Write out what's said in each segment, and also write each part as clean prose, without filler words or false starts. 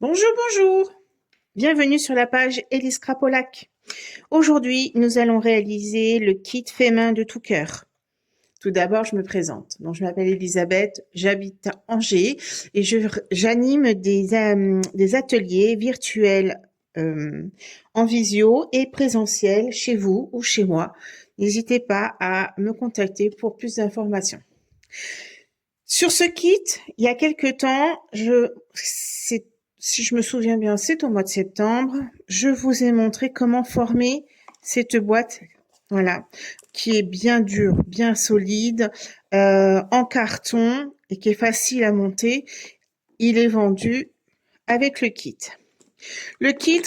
Bonjour, bonjour. Bienvenue sur la page Élise Krapolac. Aujourd'hui, nous allons réaliser le kit fait main de tout cœur. Tout d'abord, je me présente. Donc, je m'appelle Elisabeth, j'habite à Angers et j'anime des ateliers virtuels en visio et présentiels chez vous ou chez moi. N'hésitez pas à me contacter pour plus d'informations. Sur ce kit, il y a quelque temps, si je me souviens bien, c'est au mois de septembre, je vous ai montré comment former cette boîte, voilà, qui est bien dure, bien solide, en carton et qui est facile à monter. Il est vendu avec le kit. Le kit,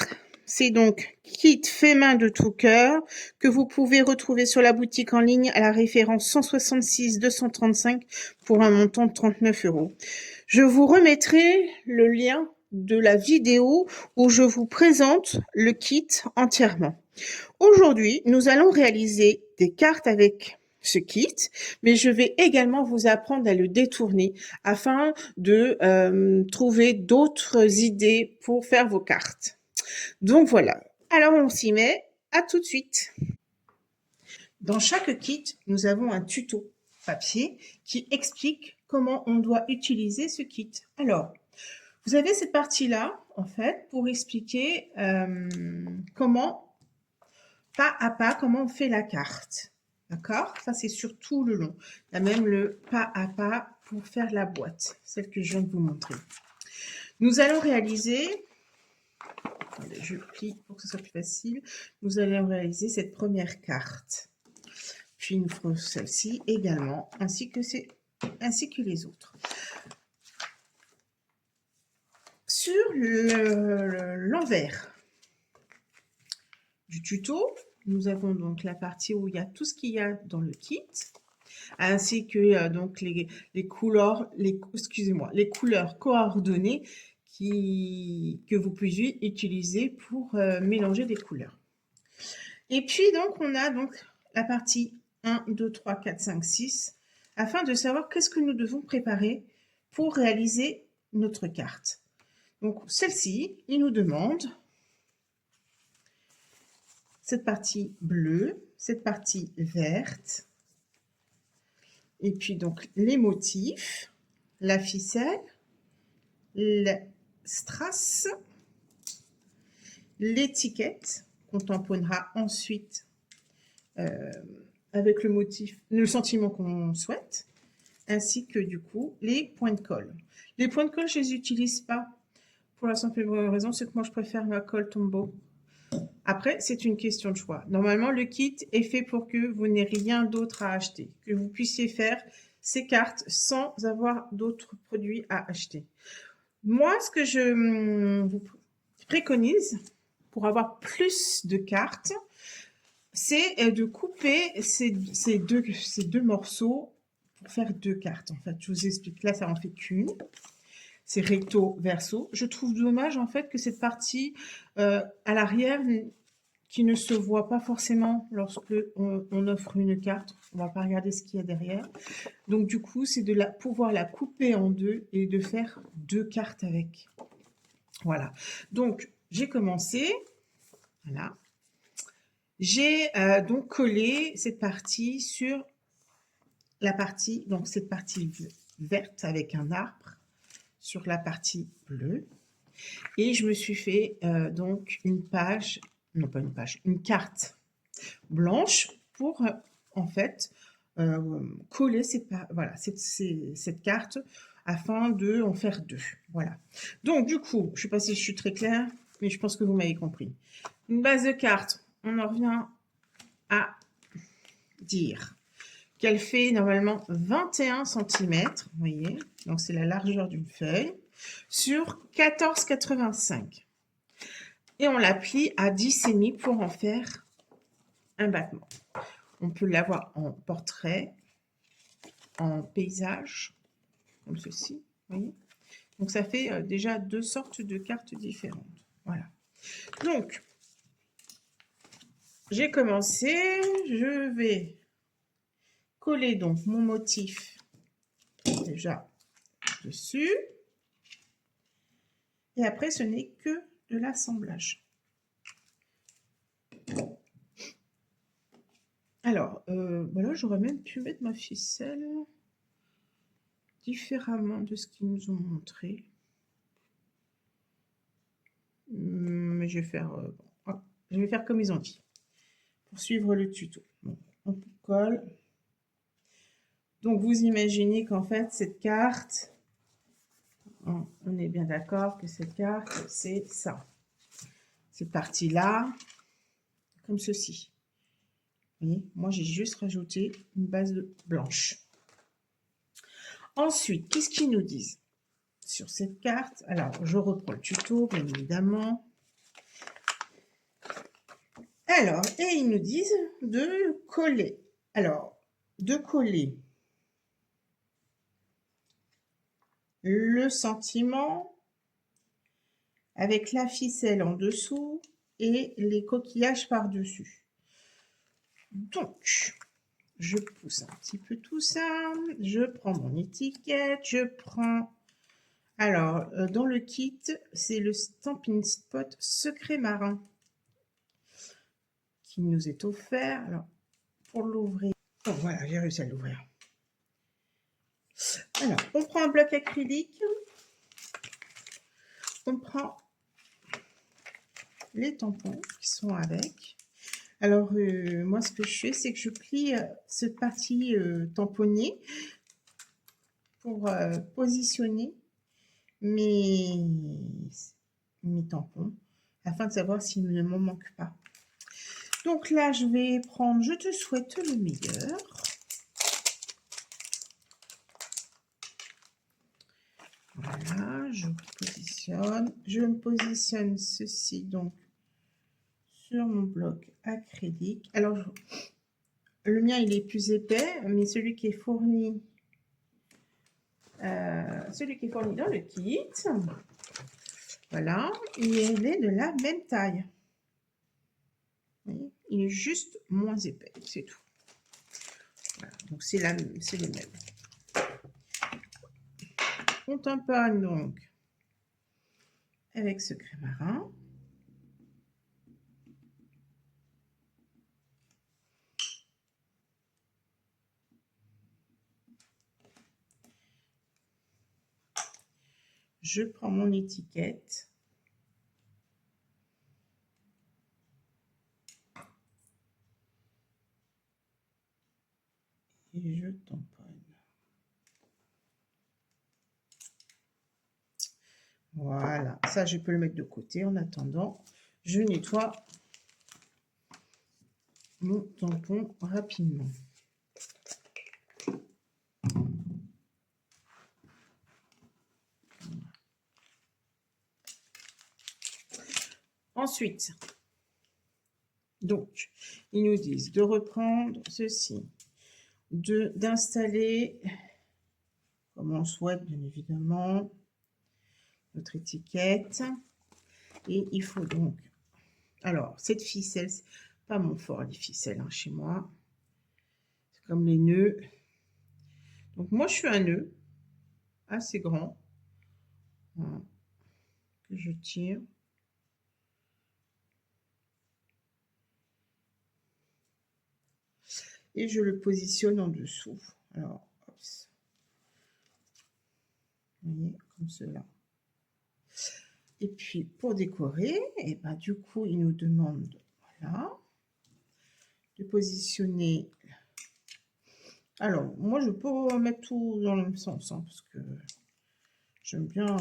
c'est donc kit fait main de tout cœur que vous pouvez retrouver sur la boutique en ligne à la référence 166 235 pour un montant de 39 €. Je vous remettrai le lien de la vidéo où je vous présente le kit entièrement. Aujourd'hui, nous allons réaliser des cartes avec ce kit, mais je vais également vous apprendre à le détourner afin de trouver d'autres idées pour faire vos cartes. Donc voilà. Alors on s'y met. À tout de suite. Dans chaque kit, nous avons un tuto papier qui explique comment on doit utiliser ce kit. Alors, vous avez cette partie-là, en fait, pour expliquer comment, pas à pas, comment on fait la carte. D'accord? Ça, c'est sur tout le long. Il y a même le pas à pas pour faire la boîte, celle que je viens de vous montrer. Nous allons réaliser, attendez, je plie pour que ce soit plus facile, nous allons réaliser cette première carte. Puis nous ferons celle-ci également, ainsi que les autres. Sur l'envers du tuto, nous avons donc la partie où il y a tout ce qu'il y a dans le kit, ainsi que donc les couleurs, les couleurs coordonnées que vous pouvez utiliser pour mélanger des couleurs. Et puis donc on a donc la partie 1, 2, 3, 4, 5, 6, afin de savoir qu'est-ce que nous devons préparer pour réaliser notre carte. Donc celle-ci, il nous demande cette partie bleue, cette partie verte, et puis donc les motifs, la ficelle, le strass, l'étiquette qu'on tamponnera ensuite avec le motif, le sentiment qu'on souhaite, ainsi que du coup les points de colle. Les points de colle, je ne les utilise pas pour la simple raison, c'est que moi je préfère ma colle Tombow. Après, c'est une question de choix. Normalement, le kit est fait pour que vous n'ayez rien d'autre à acheter, que vous puissiez faire ces cartes sans avoir d'autres produits à acheter. Moi, ce que je vous préconise pour avoir plus de cartes, c'est de couper ces deux morceaux pour faire deux cartes. En fait, je vous explique. Là, ça en fait qu'une. C'est recto verso. Je trouve dommage en fait que cette partie à l'arrière qui ne se voit pas forcément lorsque on offre une carte. On va pas regarder ce qu'il y a derrière. Donc du coup, c'est de pouvoir la couper en deux et de faire deux cartes avec. Voilà. Donc j'ai commencé. Voilà. J'ai donc collé cette partie sur la partie, donc cette partie verte avec un arbre sur la partie bleue. Et je me suis fait donc une page, non pas une page, une carte blanche pour en fait coller cette carte afin de en faire deux. Voilà. Donc du coup, je ne sais pas si je suis très claire, mais je pense que vous m'avez compris. Une base de carte, on en revient à dire qu'elle fait normalement 21 cm, vous voyez, donc c'est la largeur d'une feuille, sur 14,85. Et on la plie à 10,5 pour en faire un battement. On peut l'avoir en portrait, en paysage, comme ceci, vous voyez. Donc ça fait déjà deux sortes de cartes différentes. Voilà. Donc, j'ai commencé, je vais coller donc mon motif déjà dessus. Et après, ce n'est que de l'assemblage. Alors, voilà, j'aurais même pu mettre ma ficelle différemment de ce qu'ils nous ont montré. Mais je vais faire, je vais faire comme ils ont dit, pour suivre le tuto. Bon, on colle. Donc, vous imaginez qu'en fait, cette carte, on est bien d'accord que cette carte, c'est ça. Cette partie-là, comme ceci. Vous voyez, moi, j'ai juste rajouté une base blanche. Ensuite, qu'est-ce qu'ils nous disent sur cette carte? Alors, je reprends le tuto, bien évidemment. Alors, et ils nous disent de coller. Alors, de coller le sentiment avec la ficelle en dessous et les coquillages par-dessus. Donc, je pousse un petit peu tout ça. Je prends mon étiquette. Je prends... Alors, dans le kit, c'est le Stampin' Spot Secret Marin qui nous est offert. Alors, pour l'ouvrir... Oh, voilà, j'ai réussi à l'ouvrir. Alors, on prend un bloc acrylique. On prend les tampons qui sont avec. Alors, moi, ce que je fais, c'est que je plie cette partie tamponnée pour positionner mes tampons afin de savoir s'il ne m'en manque pas. Donc là, je vais prendre « Je te souhaite le meilleur ». Voilà, je positionne. Je me positionne ceci donc sur mon bloc acrylique. Alors, le mien, il est plus épais, mais celui qui est fourni dans le kit, voilà, il est de la même taille. Vous voyez, il est juste moins épais, c'est tout. Voilà, donc c'est le même. On tamponne donc avec Secret Marin. Je prends mon étiquette. Et je tamponne. Voilà, ça je peux le mettre de côté en attendant. Je nettoie mon tampon rapidement. Ensuite, donc, ils nous disent de reprendre ceci, d'installer, comme on souhaite bien évidemment, notre étiquette. Et il faut donc, alors cette ficelle, c'est pas mon fort les ficelles hein, chez moi, c'est comme les nœuds. Donc moi je suis un nœud assez grand, voilà, que je tire. Et je le positionne en dessous. Alors, hop. Vous voyez, comme cela. Et puis, pour décorer, et ben, du coup, il nous demande voilà, de positionner. Alors, moi, je peux mettre tout dans le même sens, hein, parce que j'aime bien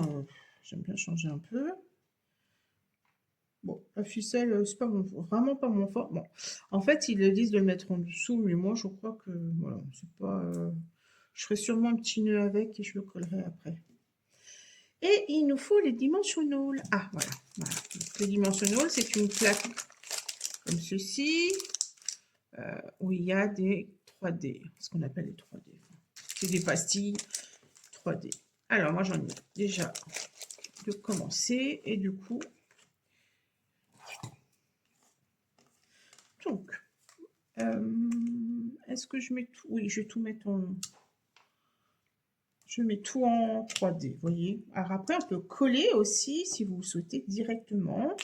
changer un peu. Bon, la ficelle, c'est pas vraiment pas mon fort. Bon, en fait, ils le disent de le mettre en dessous, mais moi, je crois que voilà, c'est pas. Je ferai sûrement un petit nœud avec et je le collerai après. Et il nous faut les dimensionals. Ah, voilà. Voilà. Donc, les dimensionals, c'est une plaque comme ceci, où il y a des 3D, ce qu'on appelle les 3D. C'est des pastilles 3D. Alors, moi, j'en ai déjà de commencer. Et du coup, donc, est-ce que je mets tout? Oui, je vais tout mettre en... Je mets tout en 3D, vous voyez. Alors après, on peut coller aussi, si vous souhaitez, directement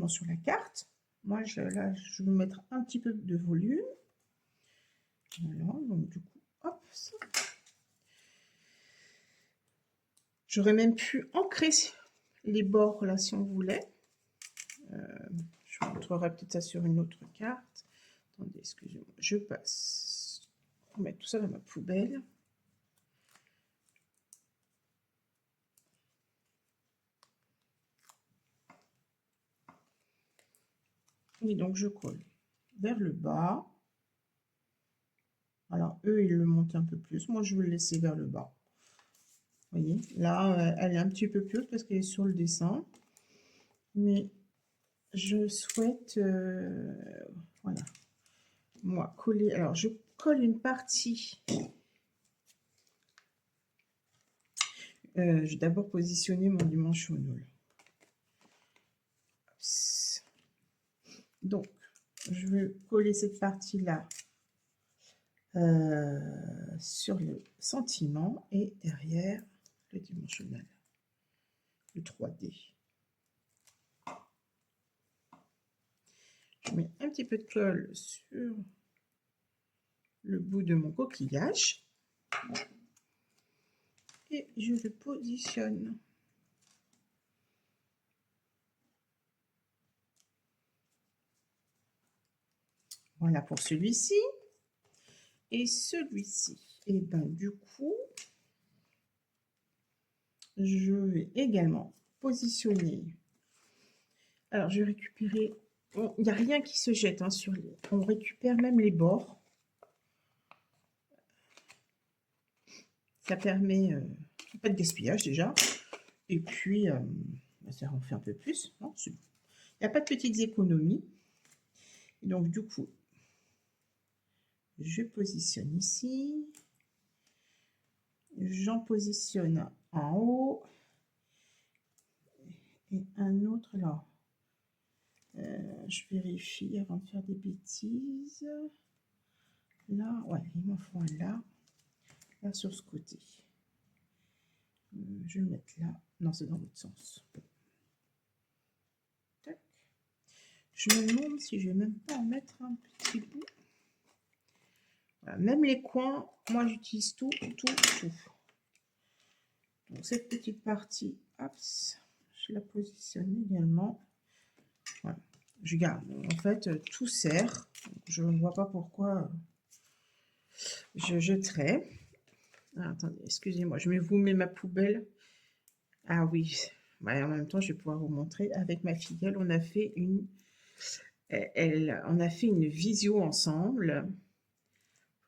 sur la carte. Moi, là, je vais mettre un petit peu de volume. Voilà, donc du coup, hop. J'aurais même pu ancrer les bords là si on voulait. Je vous montrerai peut-être ça sur une autre carte. Attendez, excusez-moi, je passe. On va mettre tout ça dans ma poubelle. Et donc je colle vers le bas. Alors eux, ils le montent un peu plus. Moi, je vais le laisser vers le bas. Vous voyez, là, elle est un petit peu plus haute parce qu'elle est sur le dessin. Mais je souhaite, voilà, moi, coller. Alors, je colle une partie. Je vais d'abord positionner mon dimensionnel. Donc, je vais coller cette partie-là sur le sentiment et derrière le dimensionnel, le 3D. Je mets un petit peu de colle sur le bout de mon coquillage et je le positionne. Voilà pour celui-ci. Et celui-ci, et ben du coup, je vais également positionner. Alors, je vais récupérer. Il n'y a rien qui se jette hein, sur les. On récupère même les bords. Ça permet pas de gaspillage déjà. Et puis, ça en fait un peu plus. Il n'y a pas de petites économies. Et donc, du coup, je positionne ici. J'en positionne en haut. Et un autre là. Je vérifie avant de faire des bêtises. Là, ouais, il m'en faut un là. Là, sur ce côté. Je vais le mettre là. Non, c'est dans l'autre sens. Tac. Je me demande si je vais même pas en mettre un petit bout. Voilà, même les coins, moi j'utilise tout. Donc cette petite partie, hop, je la positionne également. Voilà. Je garde. En fait, tout sert. Je ne vois pas pourquoi je jetterais. Ah, attendez, excusez-moi, je vais vous mettre ma poubelle. Ah oui, ouais, en même temps, je vais pouvoir vous montrer. Avec ma filleule, on a fait une visio ensemble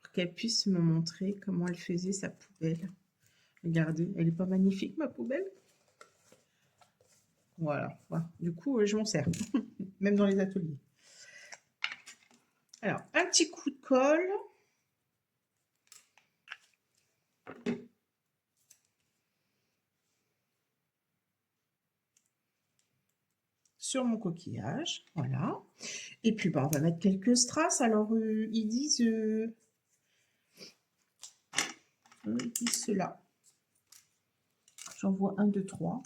pour qu'elle puisse me montrer comment elle faisait sa poubelle. Regardez, elle n'est pas magnifique, ma poubelle? Voilà. Du coup, je m'en sers, même dans les ateliers. Alors, un petit coup de colle. Sur mon coquillage, voilà. Et puis, on va mettre quelques strass. Alors, ils disent cela. J'en vois 1, 2, 3.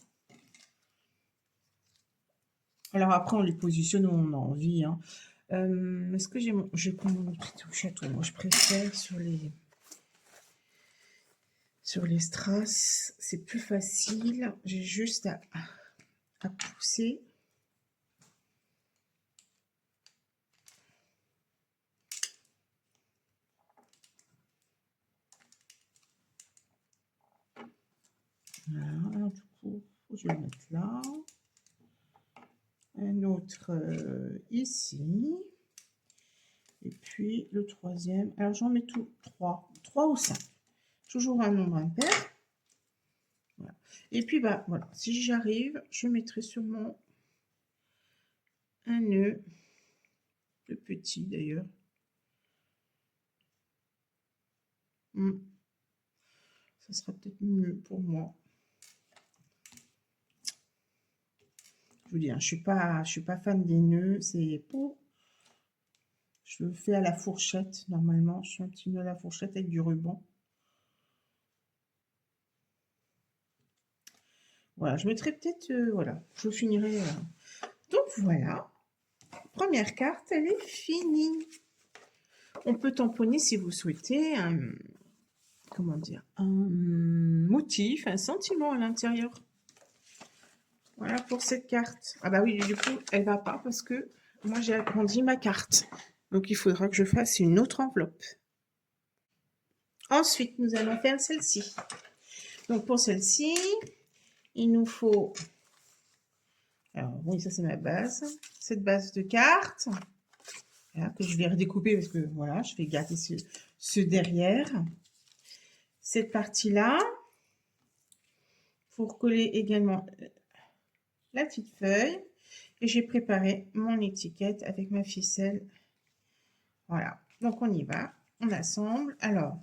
Alors après, on les positionne où on a envie. Hein. Est-ce que je vais prendre mon petit touche-à-tout. Moi, je préfère sur les strass. C'est plus facile. J'ai juste à pousser. Voilà. Alors, du coup, je vais le mettre là. Un autre ici. Et puis le troisième. Alors, j'en mets tout 3 ou 5. Toujours un nombre impair. Voilà. Et puis, voilà. Si j'arrive, je mettrai sûrement un nœud. Le petit, d'ailleurs. Ça sera peut-être mieux pour moi. Je vous dis, hein, je suis pas fan des nœuds. C'est pour. Je le fais à la fourchette. Normalement, je fais un petit nœud à la fourchette avec du ruban. Voilà, je mettrai peut-être, voilà, je finirai. Donc voilà, première carte, elle est finie. On peut tamponner si vous souhaitez comment dire, un motif, un sentiment à l'intérieur. Voilà pour cette carte. Ah bah oui, du coup, elle va pas parce que moi j'ai agrandi ma carte. Donc il faudra que je fasse une autre enveloppe. Ensuite, nous allons faire celle-ci. Donc pour celle-ci, il nous faut... Alors oui, ça c'est ma base. Cette base de cartes. Voilà, que je vais redécouper parce que voilà, je vais garder ce derrière. Cette partie-là. Pour coller également la petite feuille. Et j'ai préparé mon étiquette avec ma ficelle. Voilà, donc on y va, on assemble. Alors,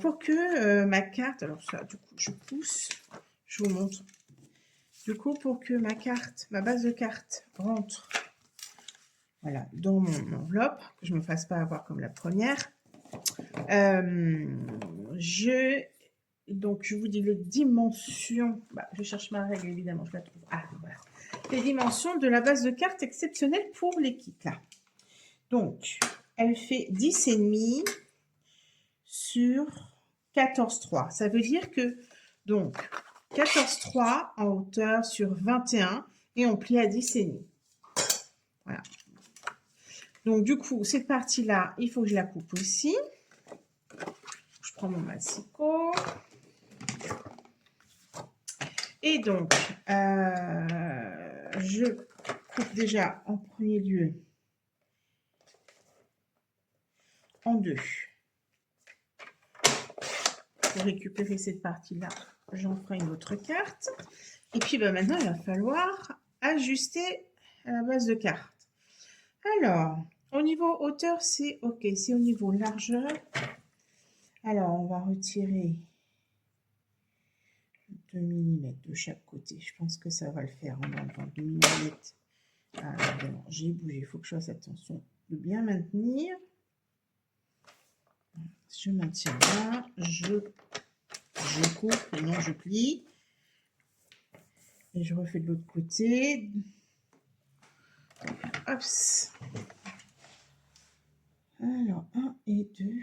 pour que ma carte, alors ça, du coup, je pousse, je vous montre. Du coup, pour que ma carte, ma base de carte rentre, voilà, dans mon enveloppe, que je ne me fasse pas avoir comme la première, donc je vous dis les dimensions. Bah, je cherche ma règle évidemment, je la trouve. Ah, voilà. Les dimensions de la base de carte exceptionnelle pour les kits là. Donc, elle fait 10,5 sur 14,3. Ça veut dire que, donc, 14,3 en hauteur sur 21 et on plie à 10,5. Voilà. Donc, du coup, cette partie-là, il faut que je la coupe aussi. Je prends mon massicot. Et donc, je coupe déjà en premier lieu en deux. Pour récupérer cette partie-là, j'en ferai une autre carte. Et puis maintenant, il va falloir ajuster à la base de carte. Alors, au niveau hauteur, c'est OK. C'est au niveau largeur. Alors, on va retirer 2 mm de chaque côté. Je pense que ça va le faire en enlevant 2 mm. Alors, bon, j'ai bougé. Il faut que je fasse attention de bien maintenir. Je maintiens là. Je coupe. Non, je plie. Et je refais de l'autre côté. Hop. Alors, 1 et 2.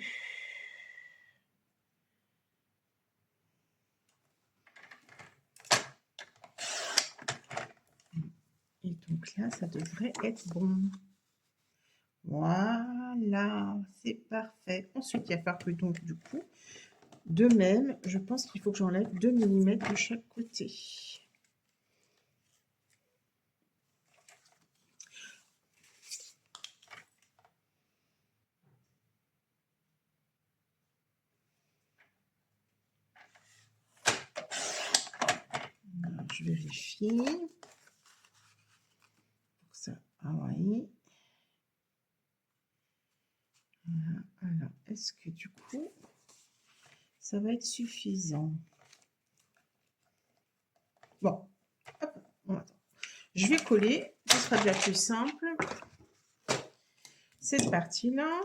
Et donc là, ça devrait être bon. Voilà, c'est parfait. Ensuite, il va falloir que donc, du coup, de même, je pense qu'il faut que j'enlève 2 mm de chaque côté. Alors, je vérifie. Pour ça, ah oui. Voilà. Alors, est-ce que du coup, ça va être suffisant? Bon, hop, on attend. Je vais coller, ce sera déjà plus simple. Cette partie-là.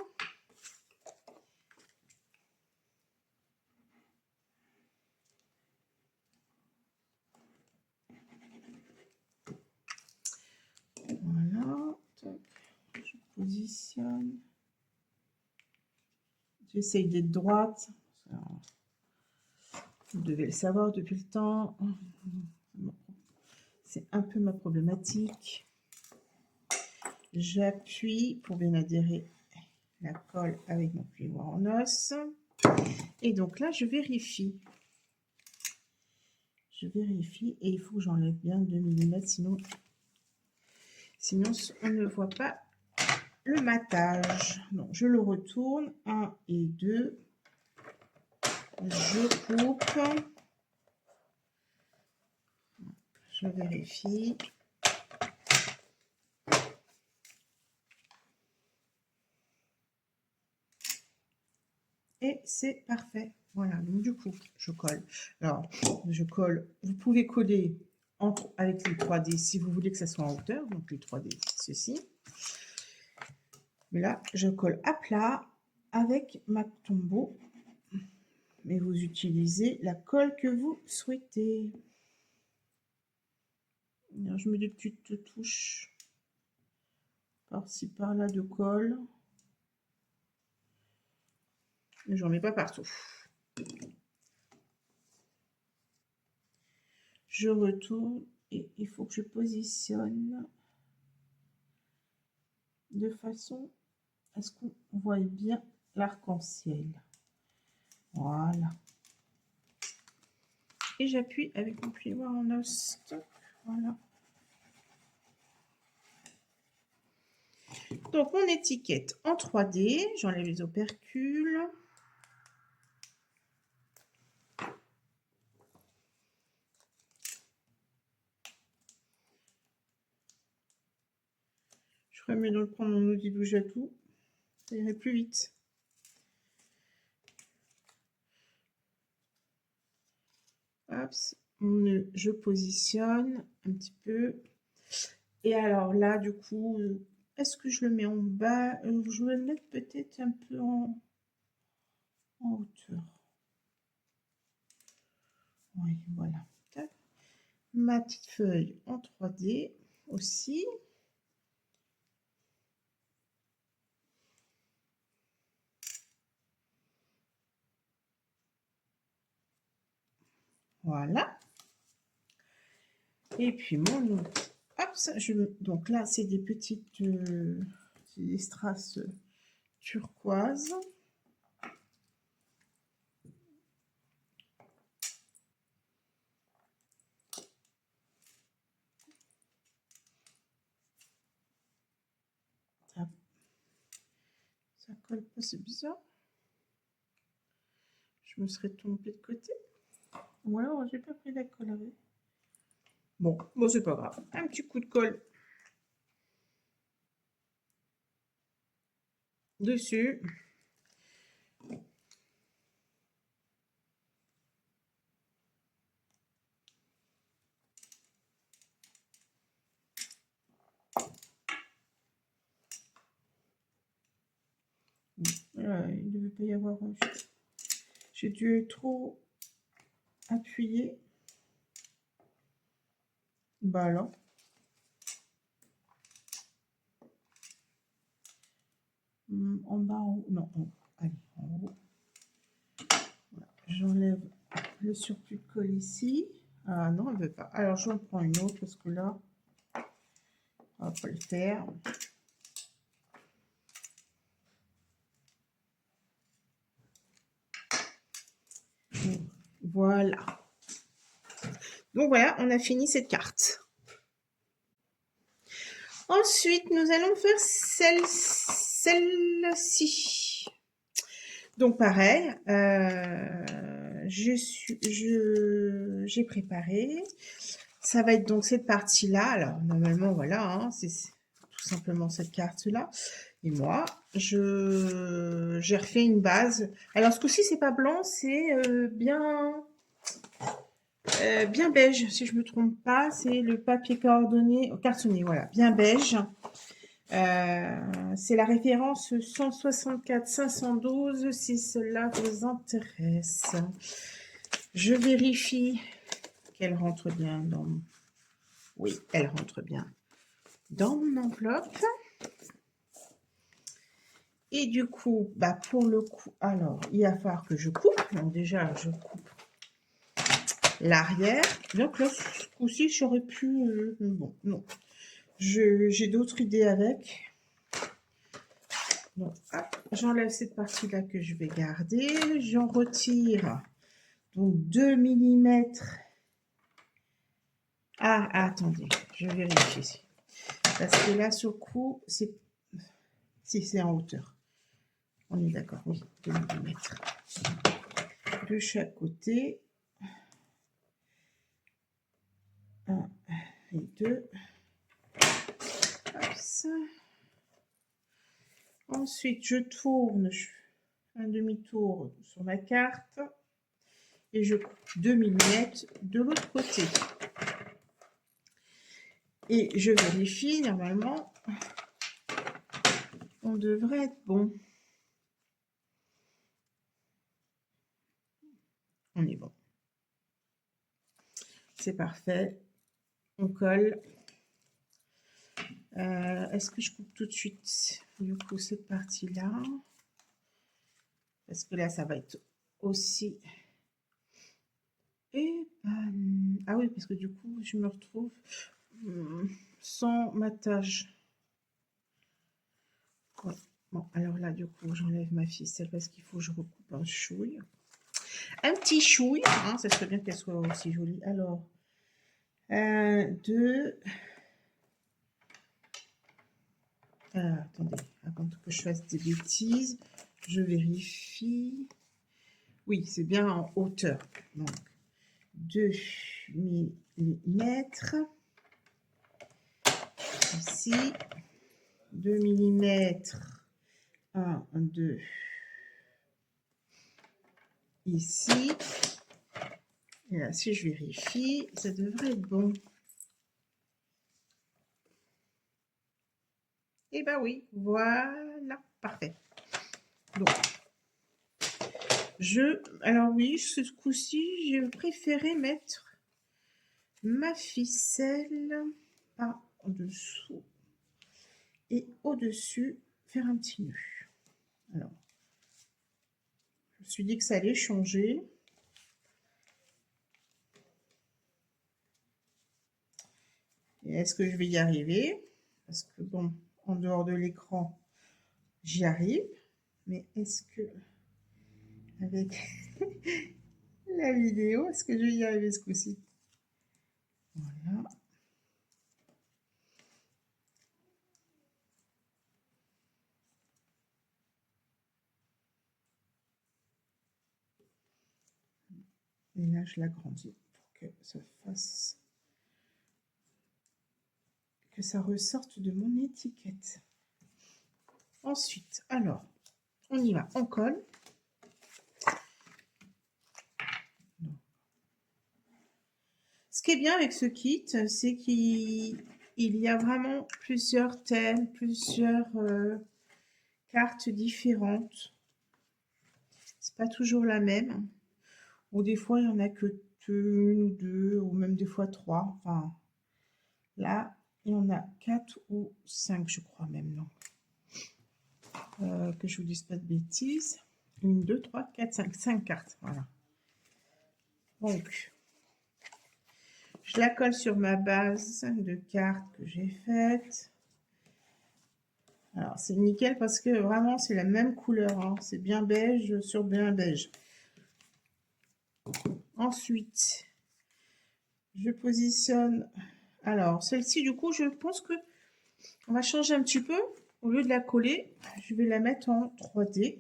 Voilà, je positionne. J'essaye d'être droite. Vous devez le savoir depuis le temps. C'est un peu ma problématique. J'appuie pour bien adhérer la colle avec mon plioir en os. Et donc là, je vérifie. Je vérifie et il faut que j'enlève bien 2 mm, sinon on ne voit pas le matage. Donc je le retourne, 1 et 2. Je coupe. Je vérifie. Et c'est parfait. Voilà, donc du coup, je colle. Alors, je colle. Vous pouvez coller avec les 3D si vous voulez que ça soit en hauteur. Donc les 3D, ceci. Mais là, je colle à plat avec ma Tombow. Mais vous utilisez la colle que vous souhaitez. Alors, je mets des petites touches par-ci par-là de colle. Mais j'en mets pas partout. Je retourne et il faut que je positionne de façon à ce qu'on voit bien l'arc-en-ciel. Voilà. Et j'appuie avec mon plioir en os. Voilà. Donc, mon étiquette en 3D. J'enlève les opercules. Je ferais mieux de prendre mon outil douche à tout. Ça irait plus vite. Hop, je positionne un petit peu. Et alors là, du coup, est-ce que je le mets en bas? Je vais le mettre peut-être un peu en hauteur. Oui, voilà. Tac. Ma petite feuille en 3D aussi. Voilà. Et puis mon outil. Hop, donc là, c'est des petites des strass turquoise. Ça colle pas, c'est bizarre. Je me serais trompée de côté. Ou alors, j'ai pas pris la colle avec. Bon, c'est pas grave. Un petit coup de colle dessus. Il ne devait pas y avoir. J'ai dû trop appuyer. Bah alors. En bas, en haut. Non, en haut. Allez, en haut. Voilà. J'enlève le surplus de colle ici. Ah non, elle ne veut pas. Alors, j'en prends une autre parce que là, on va pas le faire. Voilà. Donc voilà, on a fini cette carte. Ensuite, nous allons faire celle-ci. Donc pareil, j'ai préparé. Ça va être donc cette partie-là. Alors normalement, voilà, hein, c'est tout simplement cette carte-là. Et moi, j'ai refait une base. Alors ce coup-ci, c'est pas blanc, c'est bien beige, si je me trompe pas. C'est le papier cartonné, voilà, bien beige. C'est la référence 164-512 si cela vous intéresse. Je vérifie qu'elle rentre bien dans... Oui, elle rentre bien dans mon enveloppe. Et du coup, bah pour le coup, alors, il va falloir que je coupe. Donc déjà, je coupe l'arrière. Donc là, ce coup-ci, j'aurais pu... bon, non. J'ai d'autres idées avec. Donc, j'enlève cette partie-là que je vais garder. J'en retire donc 2 mm. Ah, attendez, je vérifie ici. Parce que là, sur le coup, c'est... Si, c'est en hauteur. On est d'accord, oui, 2 mm. De chaque côté. 1 et 2. Ensuite, je tourne un demi-tour sur ma carte et je coupe 2 mm de l'autre côté. Et je vérifie, normalement, on devrait être bon. On est bon. C'est parfait. On colle. Est-ce que je coupe tout de suite, du coup, cette partie-là? Parce que là, ça va être aussi... Et ah oui, parce que du coup, je me retrouve sans matage. Ouais. Bon, alors là, du coup, j'enlève ma ficelle parce qu'il faut que je recoupe un chouille. Un petit chouille, hein, ça serait bien qu'elle soit aussi jolie. Alors, 2... attendez, avant que je fasse des bêtises, je vérifie. Oui, c'est bien en hauteur. Donc, 2 millimètres. Ici, 2 millimètres. 1, 2. Ici. Et là, si je vérifie, ça devrait être bon. Eh ben oui, voilà, parfait. Donc, alors oui, ce coup-ci, j'ai préféré mettre ma ficelle par dessous et au-dessus, faire un petit nœud. Alors, je me suis dit que ça allait changer. Et est-ce que je vais y arriver? Parce que bon, en dehors de l'écran, j'y arrive. Mais est-ce que, avec la vidéo, est-ce que je vais y arriver ce coup-ci? Voilà. Et là, je l'agrandis pour que ça fasse... que ça ressorte de mon étiquette. Ensuite, alors, on y va, on colle. Ce qui est bien avec ce kit, c'est qu'il y a vraiment plusieurs thèmes, plusieurs cartes différentes. C'est pas toujours la même. Ou des fois, il n'y en a que une ou deux, ou même des fois 3. Enfin, là, il y en a 4 ou 5, je crois même, non. Que je vous dise pas de bêtises. 1, 2, 3, 4, 5. 5 cartes, voilà. Donc, je la colle sur ma base de cartes que j'ai faite. Alors, c'est nickel parce que vraiment, c'est la même couleur. Hein. C'est bien beige sur bien beige. Ensuite, je positionne... Alors, celle-ci, du coup, je pense que on va changer un petit peu. Au lieu de la coller, je vais la mettre en 3D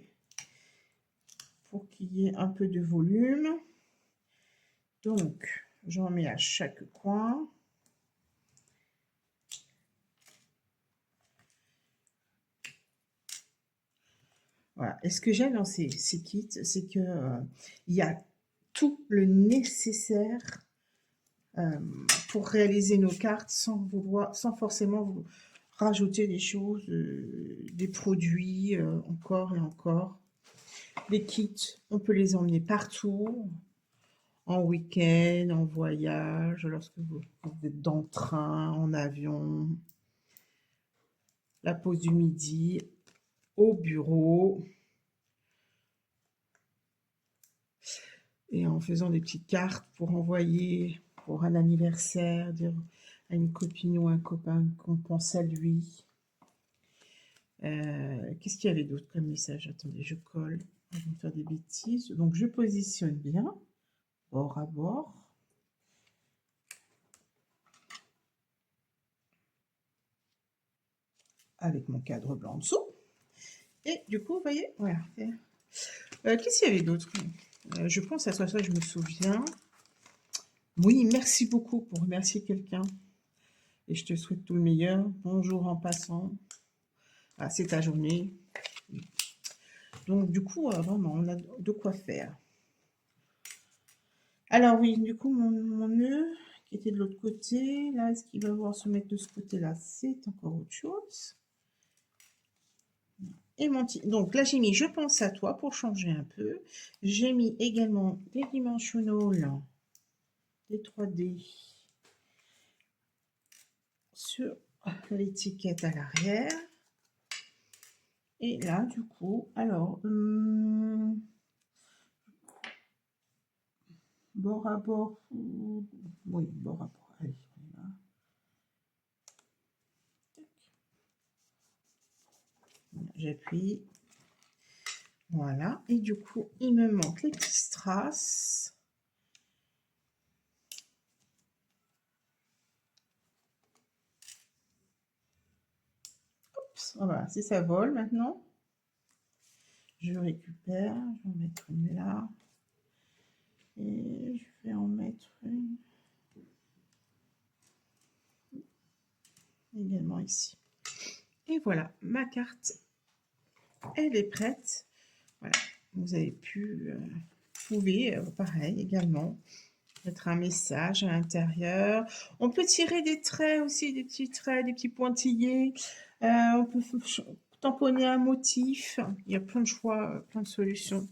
pour qu'il y ait un peu de volume. Donc, j'en mets à chaque coin. Voilà. Et ce que j'aime dans ces kits, c'est que il y a tout le nécessaire pour réaliser nos cartes sans forcément rajouter des choses, des produits encore et encore. Les kits, on peut les emmener partout, en week-end, en voyage, lorsque vous êtes dans le train, en avion, la pause du midi, au bureau. Et en faisant des petites cartes pour envoyer pour un anniversaire, dire à une copine ou un copain qu'on pense à lui. Qu'est-ce qu'il y avait d'autre comme message? Attendez, je colle avant de faire des bêtises. Donc, je positionne bien, bord à bord. Avec mon cadre blanc en dessous. Et du coup, vous voyez, voilà. Qu'est-ce qu'il y avait d'autre? Je pense à ça, je me souviens. Oui, merci beaucoup pour remercier quelqu'un. Et je te souhaite tout le meilleur. Bonjour en passant. Ah, c'est ta journée. Donc, du coup, vraiment, on a de quoi faire. Alors, oui, du coup, mon nœud qui était de l'autre côté, là, est-ce qu'il va voir se mettre de ce côté-là? C'est encore autre chose. Et donc là, j'ai mis « Je pense à toi » pour changer un peu. J'ai mis également des dimensionals, des 3D. sur l'étiquette à l'arrière. Et là, du coup, alors, bord à bord, oui, bord à bord, allez, on y va. J'appuie. Voilà. Et du coup, il me manque les petits strass. Oups, voilà, si ça vole maintenant. Je récupère, je vais en mettre une là. Et je vais en mettre une également ici. Et voilà, ma carte, elle est prête. Voilà, vous avez pu, vous pouvez, pareil également, mettre un message à l'intérieur. On peut tirer des traits aussi, des petits traits, des petits pointillés. On peut tamponner un motif. Il y a plein de choix, plein de solutions.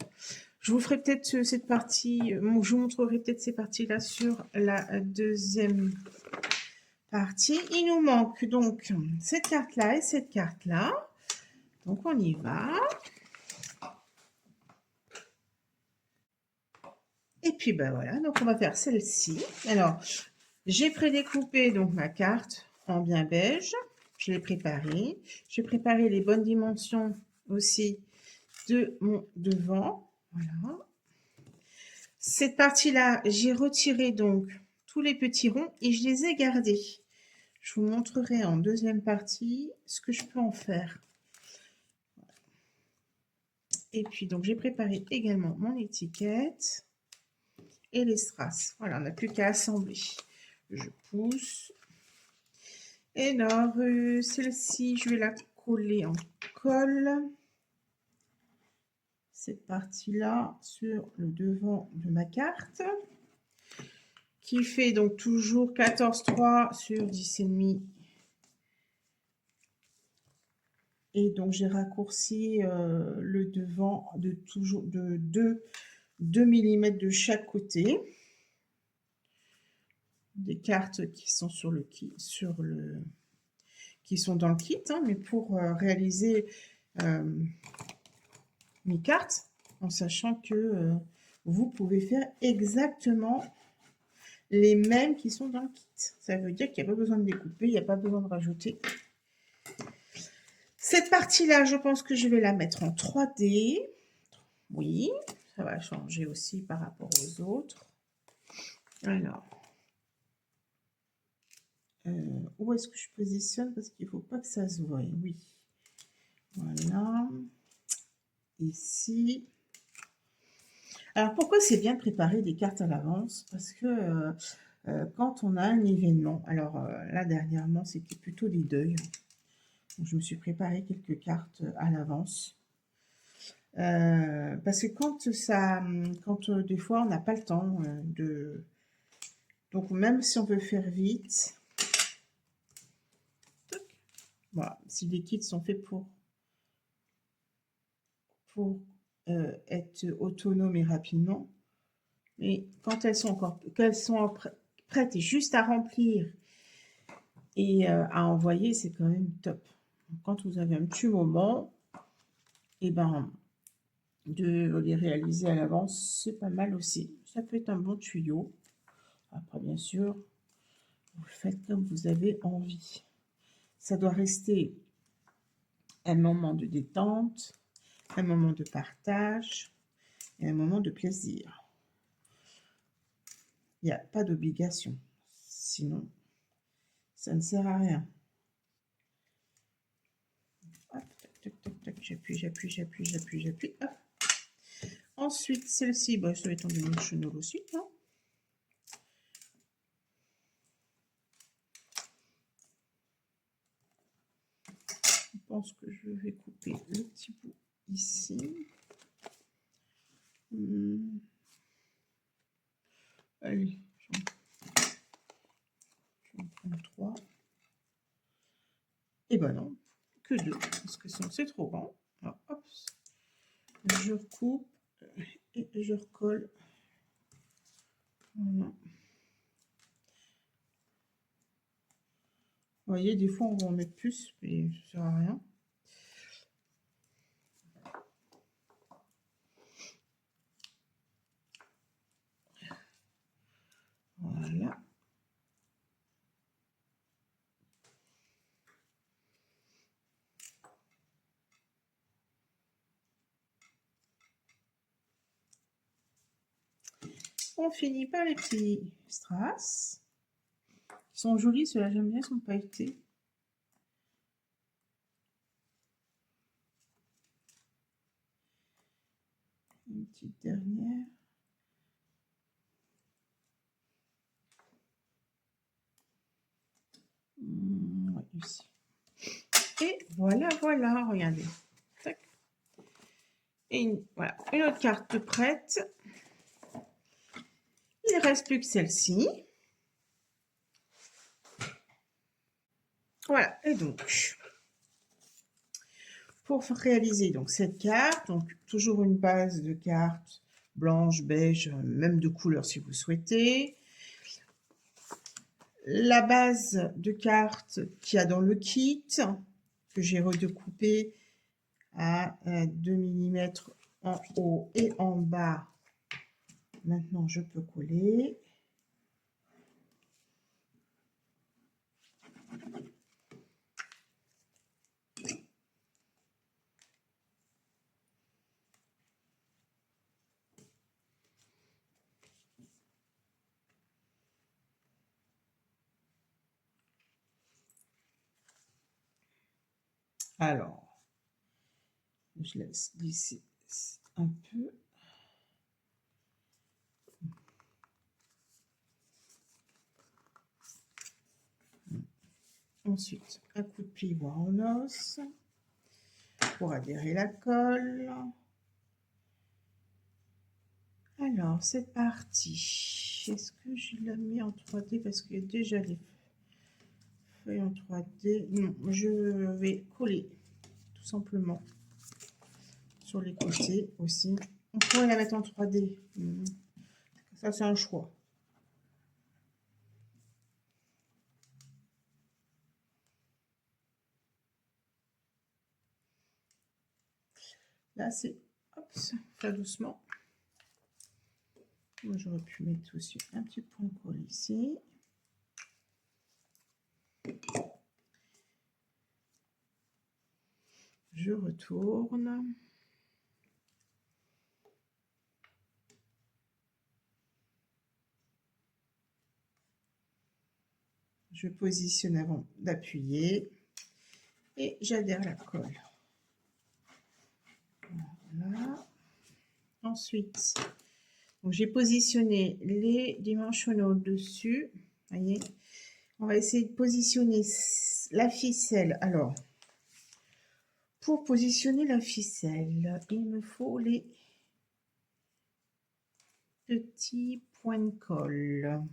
Je vous ferai peut-être cette partie, je vous montrerai peut-être ces parties-là sur la deuxième partie. Il nous manque donc cette carte-là et cette carte-là. Donc on y va. Et puis ben voilà, donc on va faire celle-ci. Alors, j'ai prédécoupé donc ma carte en bien beige. Je l'ai préparée. J'ai préparé les bonnes dimensions aussi de mon devant. Voilà. Cette partie-là, j'ai retiré donc tous les petits ronds et je les ai gardés. Je vous montrerai en deuxième partie ce que je peux en faire. Et puis donc j'ai préparé également mon étiquette et les strass. Voilà, on n'a plus qu'à assembler. Je pousse. Et alors, celle-ci, je vais la coller en colle. Cette partie-là sur le devant de ma carte. Qui fait donc toujours 14,3 sur 10,5. Et donc, j'ai raccourci le devant de toujours de 2 mm de chaque côté. Des cartes qui sont sur le kit, qui sont dans le kit, hein, mais pour réaliser mes cartes, en sachant que vous pouvez faire exactement les mêmes qui sont dans le kit. Ça veut dire qu'il n'y a pas besoin de découper, il n'y a pas besoin de rajouter. Cette partie-là, je pense que je vais la mettre en 3D. Oui, ça va changer aussi par rapport aux autres. Alors, où est-ce que je positionne? Parce qu'il ne faut pas que ça se voie. Oui. Voilà. Ici. Alors, pourquoi c'est bien de préparer des cartes à l'avance? Parce que quand on a un événement, alors là, dernièrement, c'était plutôt des deuils. Donc, je me suis préparé quelques cartes à l'avance. Parce que quand des fois on n'a pas le temps de... Donc même si on veut faire vite, voilà, si les kits sont faits pour être autonomes et rapidement, mais quand elles sont prêtes et juste à remplir et à envoyer, c'est quand même top. Donc, quand vous avez un petit moment, et ben de les réaliser à l'avance, c'est pas mal aussi. Ça peut être un bon tuyau. Après, bien sûr, vous faites comme vous avez envie. Ça doit rester un moment de détente, un moment de partage et un moment de plaisir. Il n'y a pas d'obligation. Sinon, ça ne sert à rien. Hop, tac, tac, tac, j'appuie, j'appuie, j'appuie, j'appuie, j'appuie. Ensuite, celle-ci, bah, ça va être en dimensionnel aussi. Hein. Je pense que je vais couper le petit bout ici. Allez, j'en prends 3. Et ben non, que 2, parce que sinon c'est trop grand. Alors, hop, je recoupe et je recolle. Voilà. Vous voyez, des fois, on va en mettre plus, mais ça sert à rien. Voilà. On finit par les petits strass. Ils sont jolis, ceux-là, j'aime bien, ils sont pailletés. Une petite dernière. Ouais, ici. Et voilà, voilà, regardez. Tac. Et voilà, une autre carte prête. Il ne reste plus que celle-ci. Voilà, et donc, pour réaliser donc cette carte, donc toujours une base de cartes blanche, beige, même de couleur si vous souhaitez. La base de cartes qu'il y a dans le kit, que j'ai redécoupé à 2 mm en haut et en bas. Maintenant, je peux coller. Alors, je laisse glisser un peu. Ensuite, un coup de plioir en os pour adhérer la colle. Alors, c'est parti. Est-ce que je la mets en 3D parce qu'il y a déjà les feuilles en 3D? Non, je vais coller tout simplement sur les côtés aussi. On pourrait la mettre en 3D. Ça, c'est un choix. Là, c'est... Hop, faire doucement. Moi, j'aurais pu mettre aussi un petit point de colle ici. Je retourne. Je positionne avant d'appuyer et j'adhère la colle. Voilà. Ensuite, j'ai positionné les dimensionnels dessus. Voyez, on va essayer de positionner la ficelle. Alors, pour positionner la ficelle, il me faut les petits points de colle.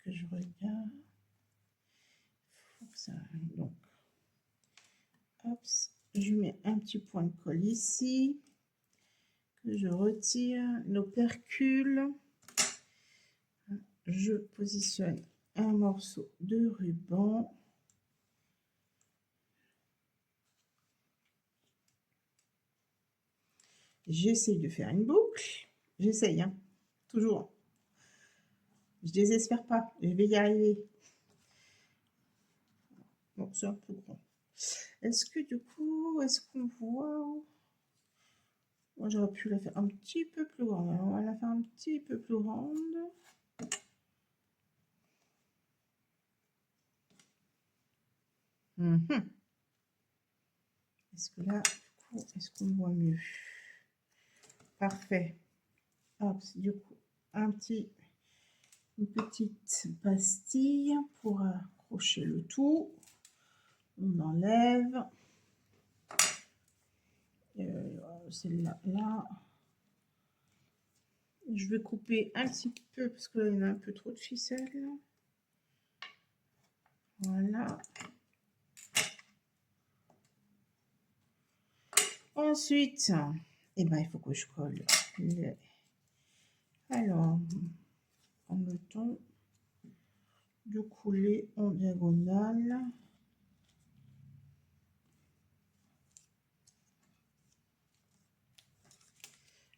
Que je regarde. Ça, donc, hop, je mets un petit point de colle ici. Que je retire l'opercule. Je positionne un morceau de ruban. J'essaye de faire une boucle. J'essaye, hein, toujours. Je désespère pas, je vais y arriver. Bon, c'est un peu grand. Est-ce que du coup, est-ce qu'on voit... Moi, j'aurais pu la faire un petit peu plus grande. Alors, on va la faire un petit peu plus grande. Est-ce que là, du coup, est-ce qu'on voit mieux? Parfait. Hop, du coup, une petite pastille pour accrocher le tout. On enlève. Celle-là, là. Je vais couper un petit peu parce que là, il y en a un peu trop de ficelle. Voilà. Ensuite, eh ben, il faut que je colle. Alors, en le temps. de couler en diagonale.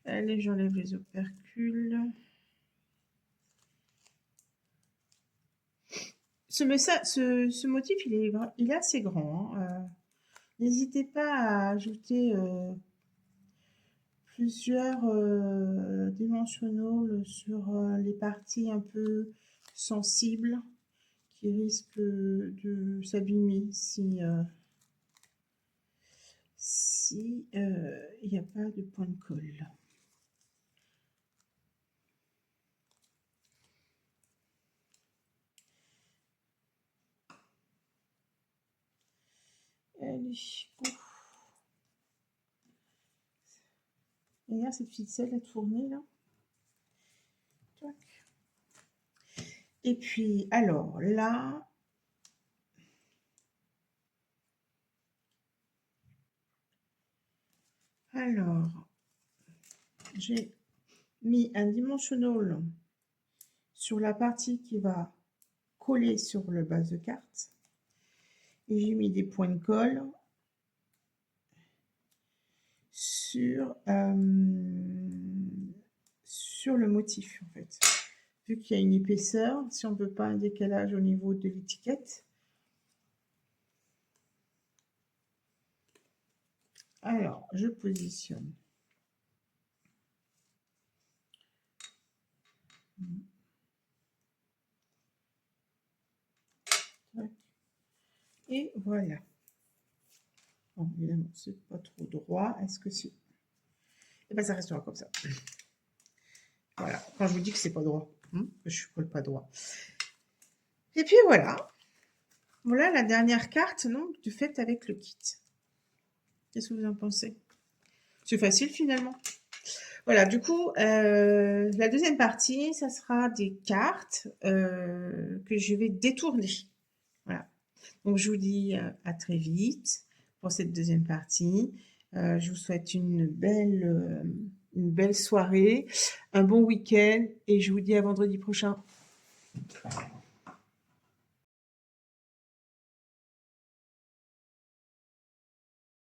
Allez, j'enlève les opercules. Ce motif, il est assez grand, hein. N'hésitez pas à ajouter plusieurs dimensionaux sur les parties un peu sensibles qui risquent de s'abîmer si il n'y a pas de point de colle. Allez, et là, cette ficelle a tourné là. Tac. Et puis, alors là, j'ai mis un dimensional sur la partie qui va coller sur le base de carte. Et j'ai mis des points de colle sur le motif, en fait. Vu qu'il y a une épaisseur, si on ne veut pas un décalage au niveau de l'étiquette. Alors, je positionne. Et voilà. Bon, évidemment, c'est pas trop droit. Est-ce que c'est... Eh bien, ça restera comme ça. Voilà. Quand je vous dis que c'est pas droit, je colle pas droit. Et puis voilà. Voilà la dernière carte, non, du fait avec le kit. Qu'est-ce que vous en pensez? C'est facile finalement. Voilà, du coup, la deuxième partie, ça sera des cartes que je vais détourner. Voilà. Donc, je vous dis à très vite pour cette deuxième partie. Je vous souhaite une belle soirée, un bon week-end et je vous dis à vendredi prochain.